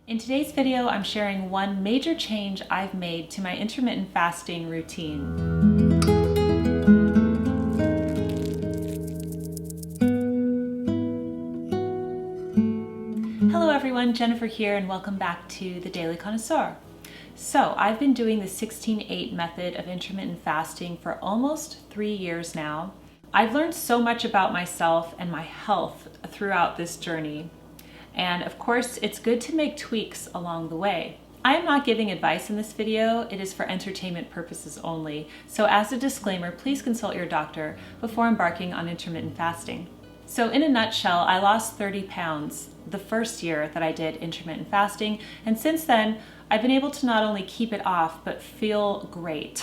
In today's video, I'm sharing one major change I've made to my intermittent fasting routine. Hello everyone, Jennifer here, and welcome back to the Daily Connoisseur. So I've been doing the 16-8 method of intermittent fasting for almost 3 years now. I've learned so much about myself and my health throughout this journey. And of course, it's good to make tweaks along the way. I am not giving advice in this video. It is for entertainment purposes only. So as a disclaimer, please consult your doctor before embarking on intermittent fasting. So in a nutshell, I lost 30 pounds the first year that I did intermittent fasting. And since then, I've been able to not only keep it off, but feel great.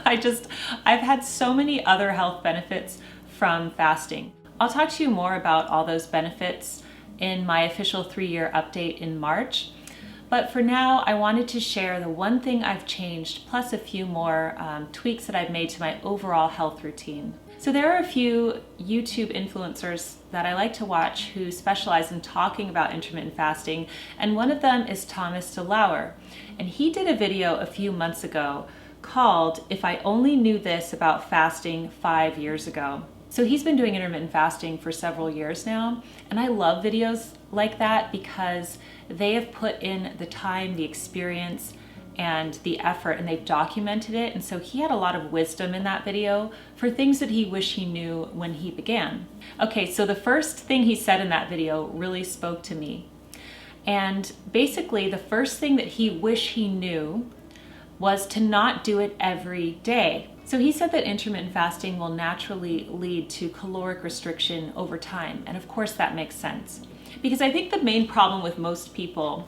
I've had so many other health benefits from fasting. I'll talk to you more about all those benefits in my official 3-year update in March. But for now, I wanted to share the one thing I've changed, plus a few more tweaks that I've made to my overall health routine. So there are a few YouTube influencers that I like to watch who specialize in talking about intermittent fasting, and one of them is Thomas DeLauer. And he did a video a few months ago called "If I Only Knew This About Fasting 5 Years Ago." So he's been doing intermittent fasting for several years now, and I love videos like that because they have put in the time, the experience, and the effort, and they've documented it. And so he had a lot of wisdom in that video for things that he wished he knew when he began. Okay, so the first thing he said in that video really spoke to me. And basically, the first thing that he wished he knew was to not do it every day. So he said that intermittent fasting will naturally lead to caloric restriction over time. And of course that makes sense. Because I think the main problem with most people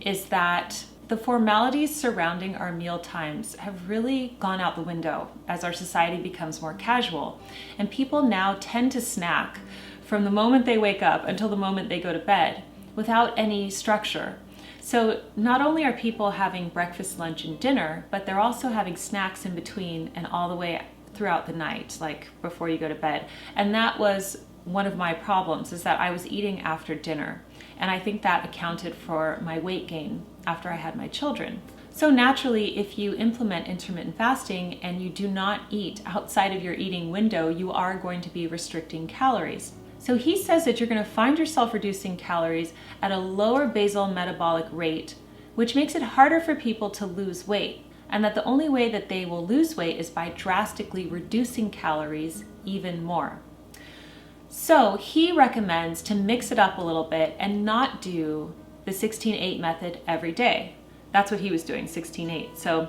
is that the formalities surrounding our meal times have really gone out the window as our society becomes more casual. And people now tend to snack from the moment they wake up until the moment they go to bed without any structure. So not only are people having breakfast, lunch, and dinner, but they're also having snacks in between and all the way throughout the night, like before you go to bed. And that was one of my problems, is that I was eating after dinner. And I think that accounted for my weight gain after I had my children. So naturally, if you implement intermittent fasting and you do not eat outside of your eating window, you are going to be restricting calories. So he says that you're going to find yourself reducing calories at a lower basal metabolic rate, which makes it harder for people to lose weight, and that the only way that they will lose weight is by drastically reducing calories even more. So he recommends to mix it up a little bit and not do the 16-8 method every day. That's what he was doing, 16-8. So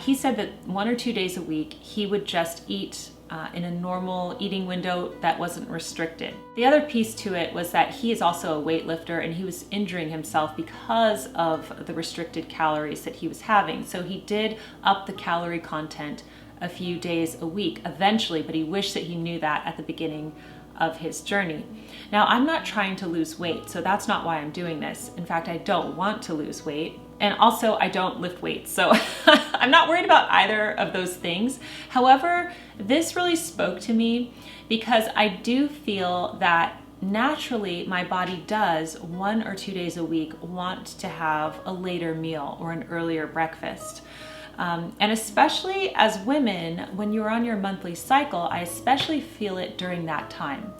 he said that 1 or 2 days a week, he would just eat in a normal eating window that wasn't restricted. The other piece to it was that he is also a weightlifter, and he was injuring himself because of the restricted calories that he was having. So he did up the calorie content a few days a week eventually, but he wished that he knew that at the beginning of his journey. Now, I'm not trying to lose weight, so that's not why I'm doing this. In fact, I don't want to lose weight. And also, I don't lift weights, so I'm not worried about either of those things. However, this really spoke to me because I do feel that naturally my body does 1 or 2 days a week want to have a later meal or an earlier breakfast. And especially as women, when you're on your monthly cycle, I especially feel it during that time.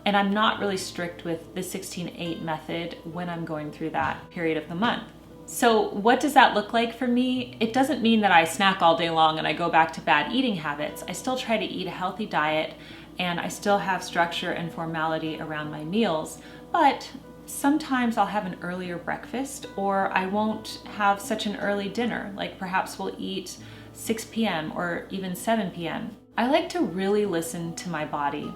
And I'm not really strict with the 16-8 method when I'm going through that period of the month. So what does that look like for me? It doesn't mean that I snack all day long and I go back to bad eating habits. I still try to eat a healthy diet, and I still have structure and formality around my meals. But sometimes I'll have an earlier breakfast, or I won't have such an early dinner. Like perhaps we'll eat 6 p.m. or even 7 p.m. I like to really listen to my body.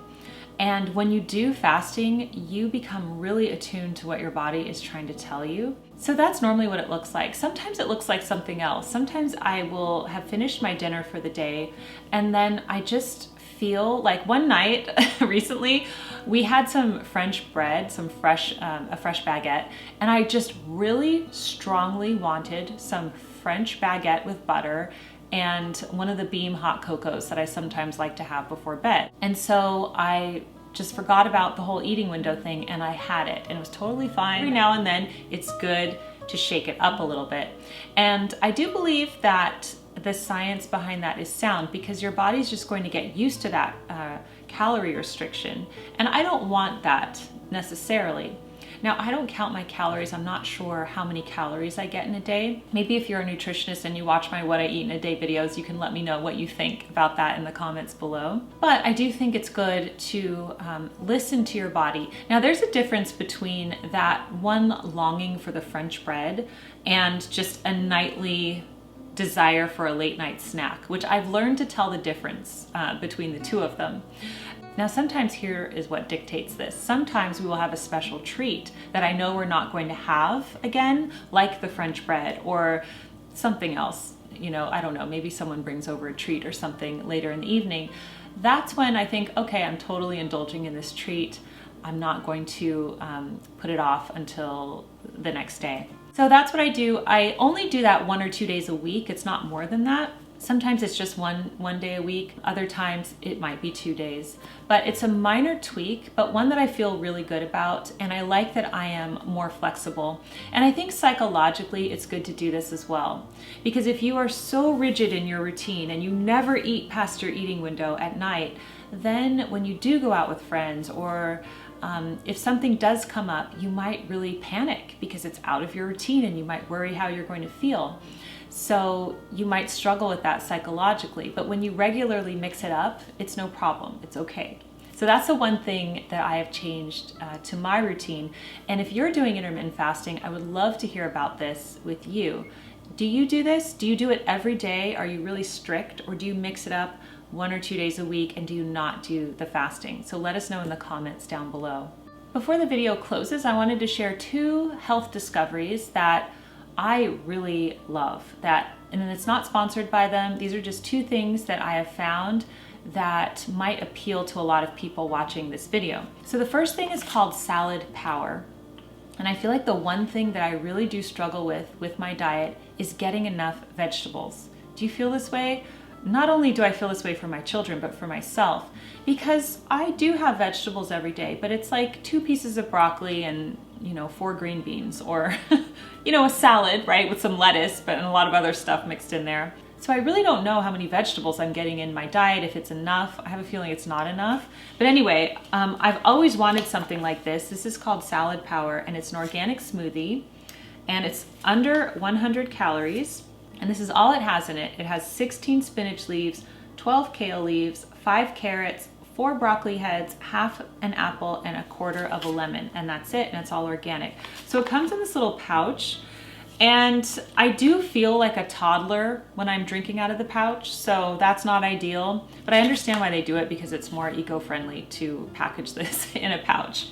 And when you do fasting, you become really attuned to what your body is trying to tell you. So that's normally what it looks like. Sometimes it looks like something else. Sometimes I will have finished my dinner for the day, and then I just feel like one night recently, we had some French bread, a fresh baguette, and I just really strongly wanted some French baguette with butter and one of the Beam hot cocos that I sometimes like to have before bed. And so I just forgot about the whole eating window thing, and I had it, and it was totally fine. Every now and then it's good to shake it up a little bit. And I do believe that the science behind that is sound, because your body's just going to get used to that calorie restriction. And I don't want that necessarily. Now, I don't count my calories. I'm not sure how many calories I get in a day. Maybe if you're a nutritionist and you watch my What I Eat in a Day videos, you can let me know what you think about that in the comments below. But I do think it's good to listen to your body. Now, there's a difference between that one longing for the French bread and just a nightly desire for a late night snack, which I've learned to tell the difference between the two of them. Now, sometimes here is what dictates this. Sometimes we will have a special treat that I know we're not going to have again, like the French bread or something else. You know, I don't know, maybe someone brings over a treat or something later in the evening. That's when I think, okay, I'm totally indulging in this treat. I'm not going to put it off until the next day. So that's what I do. I only do that 1 or 2 days a week. It's not more than that. Sometimes it's just one day a week. Other times it might be 2 days. But it's a minor tweak, but one that I feel really good about. And I like that I am more flexible. And I think psychologically it's good to do this as well. Because if you are so rigid in your routine and you never eat past your eating window at night, then when you do go out with friends or if something does come up, you might really panic because it's out of your routine and you might worry how you're going to feel. So you might struggle with that psychologically, but when you regularly mix it up, it's no problem, it's okay. So that's the one thing that I have changed to my routine. And if you're doing intermittent fasting, I would love to hear about this with you. Do you do this? Do you do it every day? Are you really strict, or do you mix it up 1 or 2 days a week and do you not do the fasting? So let us know in the comments down below. Before the video closes, I wanted to share 2 health discoveries that I really love, and it's not sponsored by them. These are just 2 things that I have found that might appeal to a lot of people watching this video. So the first thing is called Salad Power. And I feel like the one thing that I really do struggle with my diet is getting enough vegetables. Do you feel this way? Not only do I feel this way for my children, but for myself, because I do have vegetables every day, but it's like 2 pieces of broccoli and 4 green beans, or a salad, right, with some lettuce, but and a lot of other stuff mixed in there. So I really don't know how many vegetables I'm getting in my diet, if it's enough. I have a feeling it's not enough. But anyway, I've always wanted something like this. This is called Salad Power, and it's an organic smoothie, and it's under 100 calories. And this is all it has in it. It has 16 spinach leaves, 12 kale leaves, 5 carrots, 4 broccoli heads, half an apple, and 1/4 of a lemon. And that's it, and it's all organic. So it comes in this little pouch. And I do feel like a toddler when I'm drinking out of the pouch, so that's not ideal. But I understand why they do it, because it's more eco-friendly to package this in a pouch.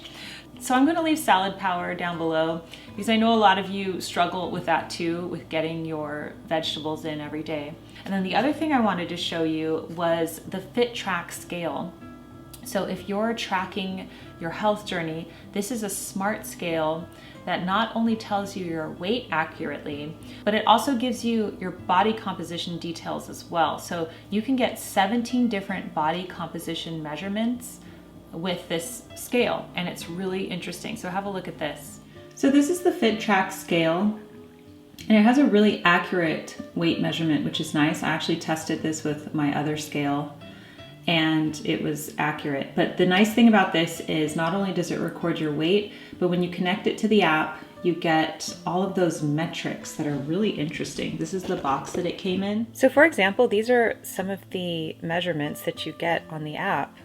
So I'm gonna leave Salad Power down below, because I know a lot of you struggle with that too, with getting your vegetables in every day. And then the other thing I wanted to show you was the FitTrack scale. So if you're tracking your health journey, this is a smart scale that not only tells you your weight accurately, but it also gives you your body composition details as well. So you can get 17 different body composition measurements with this scale, and it's really interesting. So have a look at this. So this is the FitTrack scale, and it has a really accurate weight measurement, which is nice. I actually tested this with my other scale, and it was accurate. But the nice thing about this is not only does it record your weight, but when you connect it to the app, you get all of those metrics that are really interesting. This is the box that it came in. So for example, these are some of the measurements that you get on the app.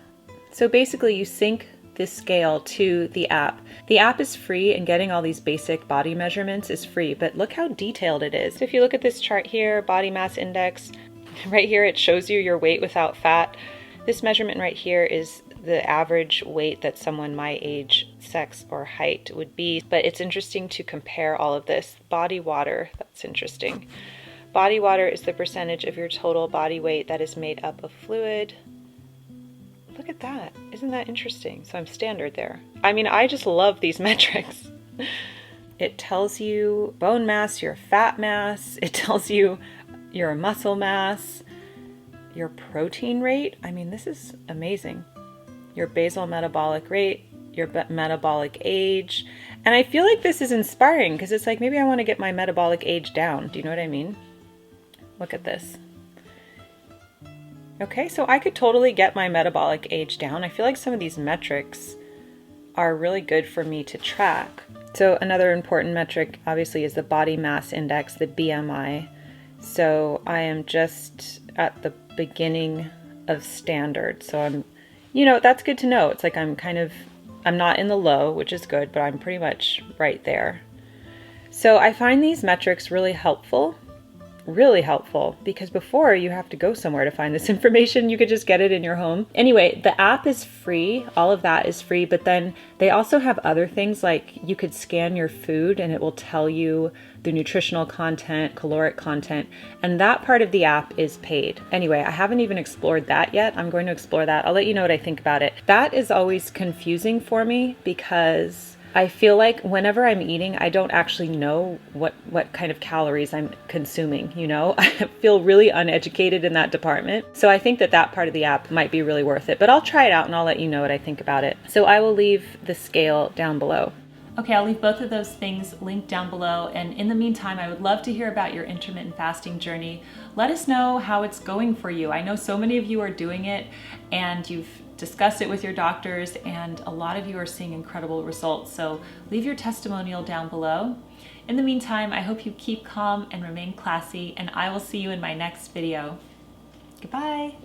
So basically you sync this scale to the app. The app is free, and getting all these basic body measurements is free, but look how detailed it is. So if you look at this chart here, body mass index, right here it shows you your weight without fat. This measurement right here is the average weight that someone my age, sex, or height would be. But it's interesting to compare all of this. Body water, that's interesting. Body water is the percentage of your total body weight that is made up of fluid. Look at that. Isn't that interesting? So I'm standard there. I mean, I just love these metrics. It tells you bone mass, your fat mass. It tells you your muscle mass, your protein rate. I mean, this is amazing. Your basal metabolic rate, your metabolic age. And I feel like this is inspiring because it's like, maybe I want to get my metabolic age down. Do you know what I mean? Look at this. Okay, so I could totally get my metabolic age down. I feel like some of these metrics are really good for me to track. So another important metric obviously is the body mass index, the BMI. So I am just at the beginning of standard. So I'm, that's good to know. It's like I'm not in the low, which is good, but I'm pretty much right there. So I find these metrics really helpful, because before you have to go somewhere to find this information. You could just get it in your home. Anyway, the app is free. All of that is free, but then they also have other things, like you could scan your food and it will tell you the nutritional content, caloric content, and that part of the app is paid. Anyway, I haven't even explored that yet. I'm going to explore that. I'll let you know what I think about it. That is always confusing for me because I feel like whenever I'm eating, I don't actually know what kind of calories I'm consuming, I feel really uneducated in that department. So I think that part of the app might be really worth it, but I'll try it out and I'll let you know what I think about it. So I will leave the scale down below. Okay, I'll leave both of those things linked down below. And in the meantime, I would love to hear about your intermittent fasting journey. Let us know how it's going for you. I know so many of you are doing it and you've discussed it with your doctors, and a lot of you are seeing incredible results. So leave your testimonial down below. In the meantime, I hope you keep calm and remain classy, and I will see you in my next video. Goodbye.